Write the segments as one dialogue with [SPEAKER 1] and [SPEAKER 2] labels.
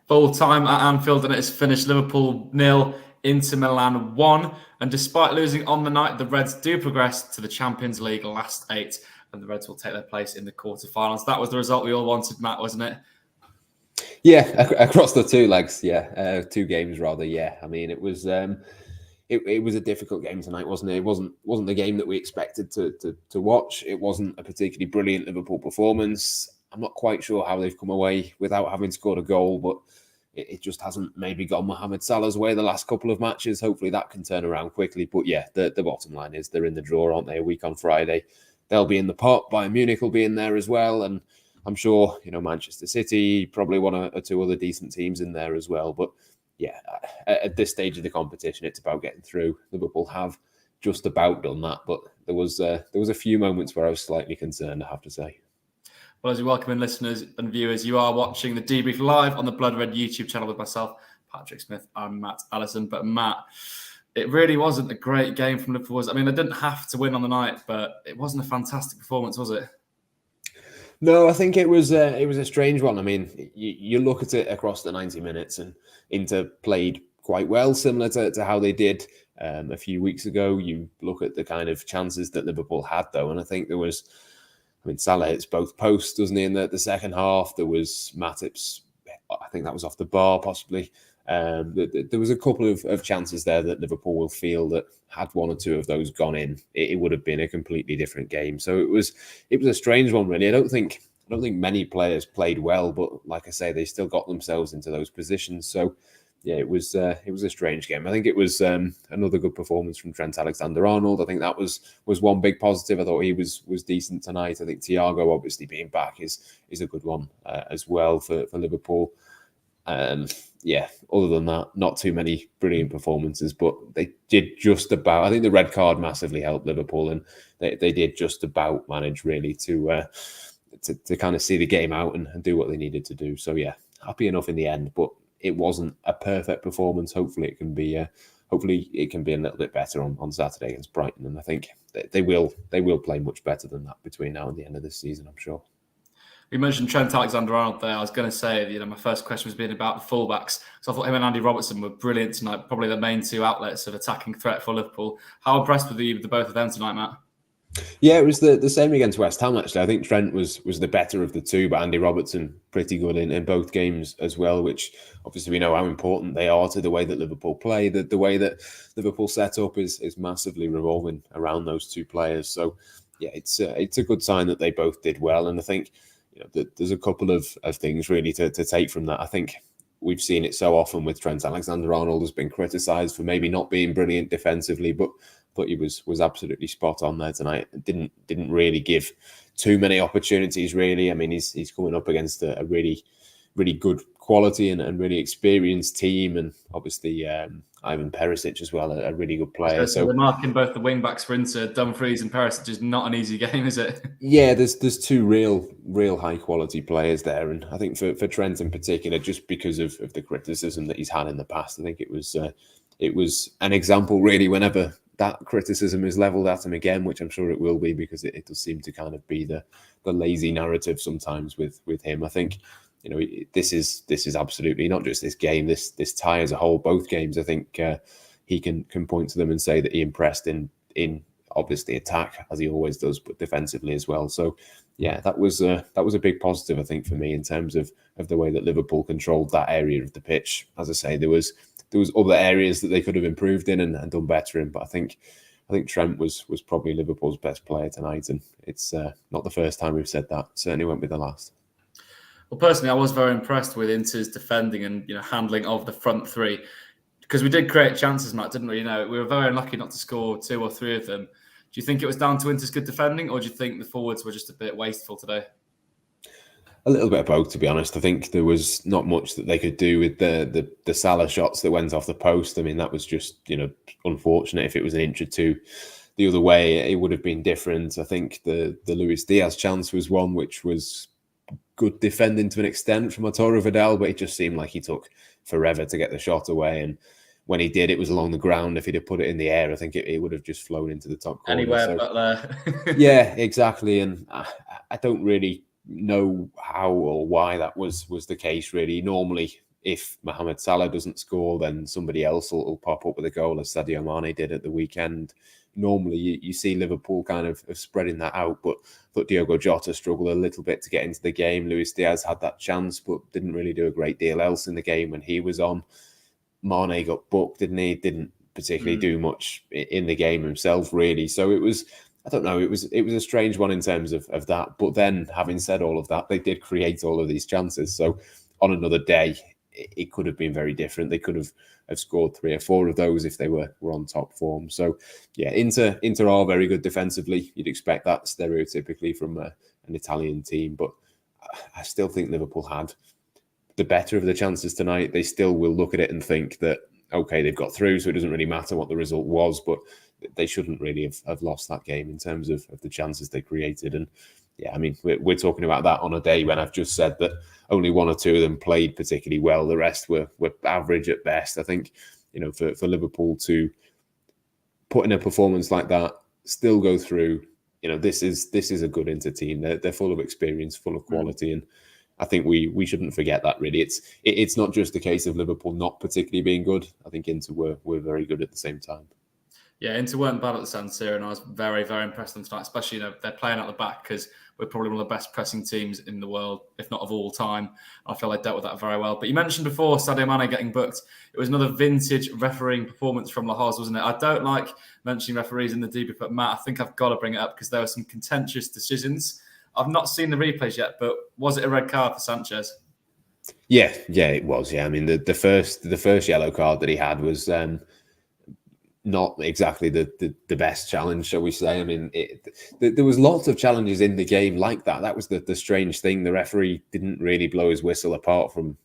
[SPEAKER 1] Full time at Anfield, and it's finished Liverpool 0, Inter Milan 1. And despite losing on the night, the Reds do progress to the Champions League last 8, and the Reds will take their place in the quarterfinals. That was the result we all wanted, Matt, wasn't it?
[SPEAKER 2] Yeah, across the two legs, yeah, 2 games rather, yeah. I mean, it was it was a difficult game tonight, wasn't it? It wasn't the game that we expected to watch. It wasn't a particularly brilliant Liverpool performance. I'm not quite sure how they've come away without having scored a goal, but it just hasn't maybe gone Mohamed Salah's way the last couple of matches. Hopefully that can turn around quickly. But yeah, the bottom line is they're in the draw, aren't they? A week on Friday. They'll be in the pot. Bayern Munich will be in there as well. And I'm sure, Manchester City, probably 1 or 2 other decent teams in there as well. But yeah, at this stage of the competition, it's about getting through. Liverpool have just about done that. But there was a few moments where I was slightly concerned, I have to say.
[SPEAKER 1] Well, as we welcome in listeners and viewers, you are watching the Debrief live on the Blood Red YouTube channel with myself, Patrick Smith, and Matt Addison. But Matt, it really wasn't a great game from Liverpool. I mean, they didn't have to win on the night, but it wasn't a fantastic performance, was it?
[SPEAKER 2] No, I think it was a strange one. I mean, you look at it across the 90 minutes, and Inter played quite well, similar to how they did a few weeks ago. You look at the kind of chances that Liverpool had, though, and I think there was. I mean, Salah hits both posts, doesn't he, in the second half? There was Matip's, I think that was off the bar, possibly. There was a couple of chances there that Liverpool will feel that had 1 or 2 of those gone in, it would have been a completely different game. So it was a strange one, really. I don't think many players played well, but like I say, they still got themselves into those positions. So yeah, it was a strange game. I think it was another good performance from Trent Alexander-Arnold. I think that was one big positive. I thought he was decent tonight. I think Thiago obviously being back is a good one as well for Liverpool. Yeah, other than that, not too many brilliant performances, but they did just about. I think the red card massively helped Liverpool, and they did just about manage really to kind of see the game out and do what they needed to do. So yeah, happy enough in the end, but it wasn't a perfect performance. Hopefully it can be a little bit better on Saturday against Brighton, and I think they will play much better than that between now and the end of this season, I'm sure.
[SPEAKER 1] We mentioned Trent Alexander-Arnold there. I was going to say, my first question was being about the fullbacks. So I thought him and Andy Robertson were brilliant tonight, probably the main 2 outlets of attacking threat for Liverpool. How impressed were you with the both of them tonight, Matt?
[SPEAKER 2] Yeah, it was the same against West Ham, actually. I think Trent was the better of the 2, but Andy Robertson pretty good in both games as well, which obviously we know how important they are to the way that Liverpool play. The way that Liverpool set up is massively revolving around those 2 players. So yeah, it's a good sign that they both did well. And I think there's a couple of things really to take from that. I think we've seen it so often with Trent Alexander-Arnold has been criticised for maybe not being brilliant defensively, but he was absolutely spot on there tonight. Didn't really give too many opportunities, really. I mean, he's coming up against a really, really good quality and really experienced team, and obviously Ivan Perisic as well, a really good player.
[SPEAKER 1] So marking both the wing backs for Inter, Dumfries and Perisic, is not an easy game, is it?
[SPEAKER 2] Yeah, there's 2 real high quality players there, and I think for Trent in particular, just because of the criticism that he's had in the past, I think it was an example really whenever that criticism is leveled at him again, which I'm sure it will be, because it does seem to kind of be the lazy narrative sometimes with him. I think this is absolutely not just this game, this tie as a whole, both games. I think he can point to them and say that he impressed in obviously attack, as he always does, but defensively as well. So yeah, that was a big positive, I think, for me, in terms of the way that Liverpool controlled that area of the pitch. As I say, there was other areas that they could have improved in and done better in, but I think Trent was probably Liverpool's best player tonight, and it's not the first time we've said that. Certainly won't be the last.
[SPEAKER 1] Well, personally, I was very impressed with Inter's defending and handling of the front 3, because we did create chances, Matt, didn't we? We were very unlucky not to score 2 or 3 of them. Do you think it was down to Inter's good defending, or do you think the forwards were just a bit wasteful today?
[SPEAKER 2] A little bit of both, to be honest. I think there was not much that they could do with the Salah shots that went off the post. I mean, that was just unfortunate. If it was an inch or 2 the other way, it would have been different. I think the Luis Diaz chance was one which was good defending to an extent from Arturo Vidal, but it just seemed like he took forever to get the shot away. And when he did, it was along the ground. If he'd have put it in the air, I think it would have just flown into the top corner.
[SPEAKER 1] Anywhere but there.
[SPEAKER 2] Yeah, exactly. And I don't really know how or why that was the case, really. Normally, if Mohamed Salah doesn't score, then somebody else will pop up with a goal, as Sadio Mane did at the weekend. Normally, you see Liverpool kind of spreading that out, but Diogo Jota struggled a little bit to get into the game. Luis Diaz had that chance, but didn't really do a great deal else in the game when he was on. Mane got booked, didn't he? Didn't particularly do much in the game himself, really. So it was, I don't know, it was a strange one in terms of that. But then, having said all of that, they did create all of these chances. So on another day, it could have been very different. They could have scored 3 or 4 of those if they were on top form. So yeah, Inter are very good defensively. You'd expect that stereotypically from an Italian team, but I still think Liverpool had the better of the chances tonight. They still will look at it and think that, okay, they've got through, so it doesn't really matter what the result was, but they shouldn't really have lost that game in terms of the chances they created. And yeah, I mean, we're talking about that on a day when I've just said that only 1 or 2 of them played particularly well. The rest were average at best. I think, for Liverpool to put in a performance like that, still go through, this is a good Inter team. They're full of experience, full of quality, and I think we shouldn't forget that, really. It's not just a case of Liverpool not particularly being good. I think Inter were very good at the same time.
[SPEAKER 1] Yeah, Inter weren't bad at the San Siro, and I was very, very impressed with them tonight, especially, they're playing out the back because we're probably one of the best pressing teams in the world, if not of all time. I feel they dealt with that very well. But you mentioned before Sadio Mane getting booked. It was another vintage refereeing performance from Lahoz, wasn't it? I don't like mentioning referees in the debrief, but Matt, I think I've got to bring it up because there were some contentious decisions. I've not seen the replays yet, but was it a red card for Sanchez?
[SPEAKER 2] Yeah, it was. Yeah, I mean the first yellow card that he had was not exactly the best challenge, shall we say. I mean, there was lots of challenges in the game like that. That was the strange thing. The referee didn't really blow his whistle apart from,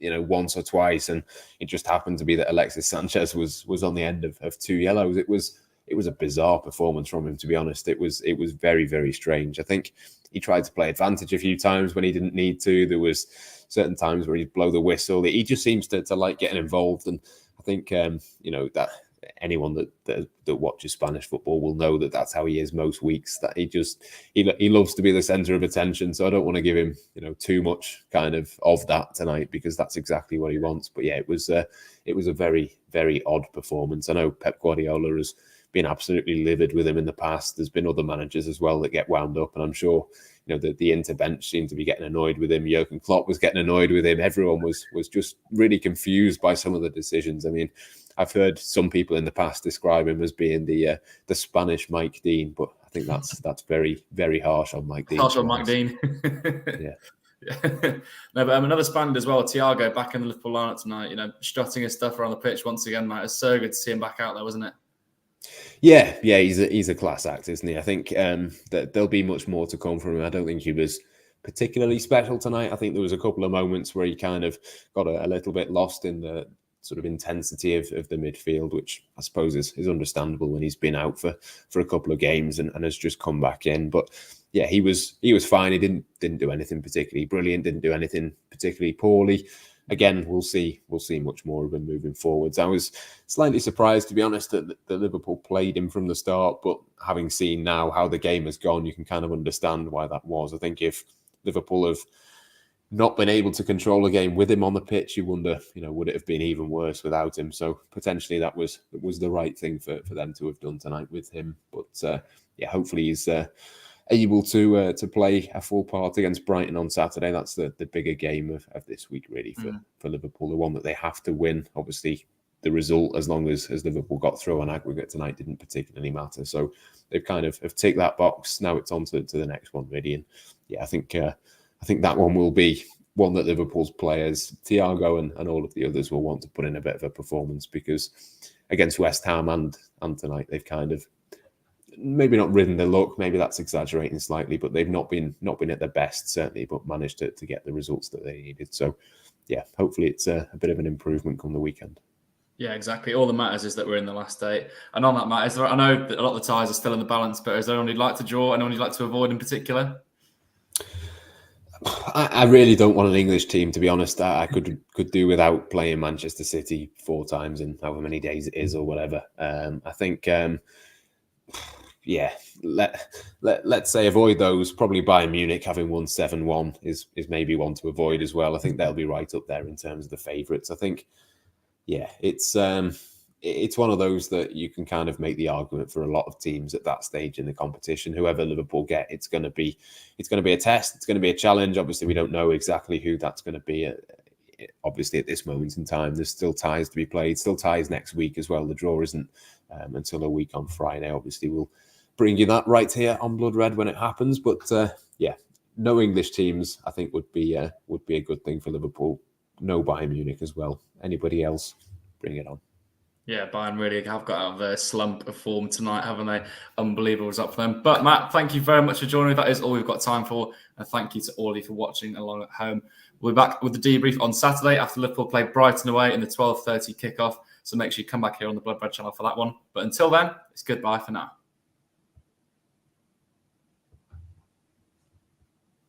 [SPEAKER 2] once or twice. And it just happened to be that Alexis Sanchez was on the end of 2 yellows. It was a bizarre performance from him, to be honest. It was very, very strange. I think he tried to play advantage a few times when he didn't need to. There was certain times where he'd blow the whistle. He just seems to like getting involved. And I think, that anyone that watches Spanish football will know that that's how he is most weeks, that he loves to be the center of attention. So I don't want to give him too much kind of that tonight, because that's exactly what he wants. But yeah, it was a very, very odd performance. I know Pep Guardiola has been absolutely livid with him in the past. There's been other managers as well that get wound up, and I'm sure the Inter bench seemed to be getting annoyed with him. Jurgen Klopp was getting annoyed with him. Everyone was just really confused by some of the decisions. I mean, I've heard some people in the past describe him as being the Spanish Mike Dean, but I think that's very, very harsh on Mike Dean.
[SPEAKER 1] Harsh on Mike Dean.
[SPEAKER 2] Yeah.
[SPEAKER 1] No, but another Spaniard as well, Thiago, back in the Liverpool lineup tonight. Strutting his stuff around the pitch once again, mate. It's so good to see him back out there, wasn't it?
[SPEAKER 2] Yeah, he's a class act, isn't he? I think that there'll be much more to come from him. I don't think he was particularly special tonight. I think there was a couple of moments where he kind of got a little bit lost in the sort of intensity of the midfield, which I suppose is understandable when he's been out for a couple of games and has just come back in. But yeah, he was fine. He didn't do anything particularly brilliant, didn't do anything particularly poorly. Again, we'll see much more of him moving forwards. I was slightly surprised, to be honest, that Liverpool played him from the start, but having seen now how the game has gone, you can kind of understand why that was. I think if Liverpool have not been able to control a game with him on the pitch, you wonder, would it have been even worse without him? So potentially that was the right thing for them to have done tonight with him. But yeah, hopefully he's able to play a full part against Brighton on Saturday. That's the bigger game of this week, really, for Liverpool. The one that they have to win. Obviously, the result, as long as Liverpool got through on aggregate tonight, didn't particularly matter. So they've kind of have ticked that box. Now it's on to the next one, really. And yeah, I think that one will be one that Liverpool's players, Thiago and all of the others, will want to put in a bit of a performance, because against West Ham and tonight, they've kind of maybe not ridden the luck. Maybe that's exaggerating slightly, but they've not been at their best, certainly, but managed to get the results that they needed. So yeah, hopefully it's a bit of an improvement come the weekend.
[SPEAKER 1] Yeah, exactly. All that matters is that we're in the last 8. And on that matter, I know that a lot of the ties are still in the balance, but is there anyone you'd like to draw, anyone you'd like to avoid in particular?
[SPEAKER 2] I really don't want an English team, to be honest. I could do without playing Manchester City 4 times in however many days it is or whatever. I think, yeah, let's say avoid those. Probably Bayern Munich having won 7-1 is maybe one to avoid as well. I think they'll be right up there in terms of the favourites. I think, yeah, it's one of those that you can kind of make the argument for a lot of teams at that stage in the competition. Whoever Liverpool get, it's going to be a test. It's going to be a challenge. Obviously, we don't know exactly who that's going to be. Obviously, at this moment in time, there's still ties to be played. Still ties next week as well. The draw isn't until a week on Friday. Obviously, we'll bring you that right here on Blood Red when it happens. But yeah, no English teams, I think, would be a good thing for Liverpool. No Bayern Munich as well. Anybody else, bring it on.
[SPEAKER 1] Yeah, Bayern really have got out of their slump of form tonight, haven't they? Unbelievable result for them. But Matt, thank you very much for joining me. That is all we've got time for. And thank you to all of you for watching along at home. We'll be back with the debrief on Saturday after Liverpool play Brighton away in the 12:30 kickoff. So make sure you come back here on the Blood Red channel for that one. But until then, it's goodbye for now.